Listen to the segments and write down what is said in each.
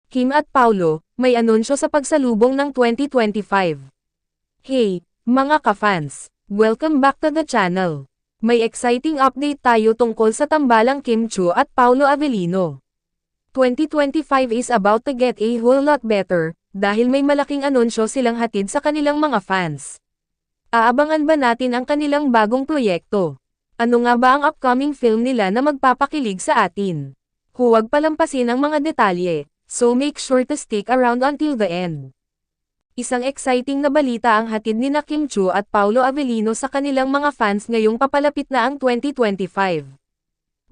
Kim at Paulo, may anunsyo sa pagsalubong ng 2025. Hey, mga ka-fans! Welcome back to the channel. May exciting update tayo tungkol sa tambalang Kim Chiu at Paulo Avellino. 2025 is about to get a whole lot better, dahil may malaking anunsyo silang hatid sa kanilang mga fans. Aabangan ba natin ang kanilang bagong proyekto? Ano nga ba ang upcoming film nila na magpapakilig sa atin? Huwag palampasin ang mga detalye, so make sure to stick around until the end. Isang exciting na balita ang hatid ni Kim Chiu at Paulo Avellino sa kanilang mga fans ngayong papalapit na ang 2025.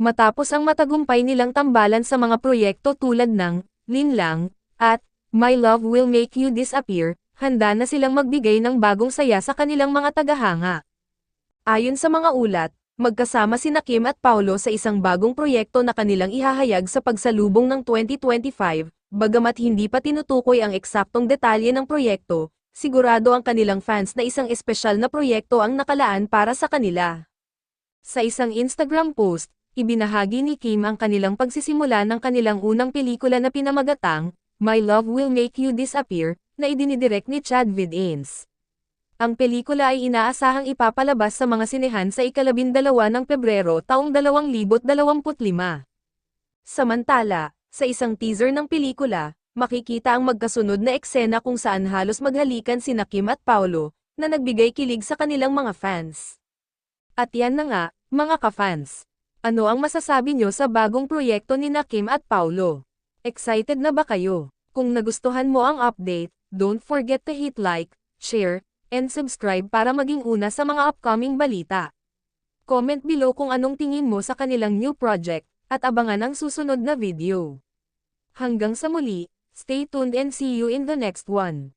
Matapos ang matagumpay nilang tambalan sa mga proyekto tulad ng Linlang at My Love Will Make You Disappear, handa na silang magbigay ng bagong saya sa kanilang mga tagahanga. Ayon sa mga ulat, magkasama sina Kim at Paulo sa isang bagong proyekto na kanilang ihahayag sa pagsalubong ng 2025, bagamat hindi pa tinutukoy ang eksaktong detalye ng proyekto, sigurado ang kanilang fans na isang espesyal na proyekto ang nakalaan para sa kanila. Sa isang Instagram post, ibinahagi ni Kim ang kanilang pagsisimula ng kanilang unang pelikula na pinamagatang, My Love Will Make You Disappear, na idinidirect ni Chad Videns. Ang pelikula ay inaasahang ipapalabas sa mga sinehan sa ika-12 ng Pebrero taong 2025. Samantala, sa isang teaser ng pelikula, makikita ang magkasunod na eksena kung saan halos maghalikan sina Kim at Paulo, na nagbigay kilig sa kanilang mga fans. At yan na nga, mga ka-fans. Ano ang masasabi nyo sa bagong proyekto ni Kim at Paulo? Excited na ba kayo? Kung nagustuhan mo ang update, don't forget to hit like, share, and subscribe para maging una sa mga upcoming balita. Comment below kung anong tingin mo sa kanilang new project, at abangan ang susunod na video. Hanggang sa muli, stay tuned and see you in the next one.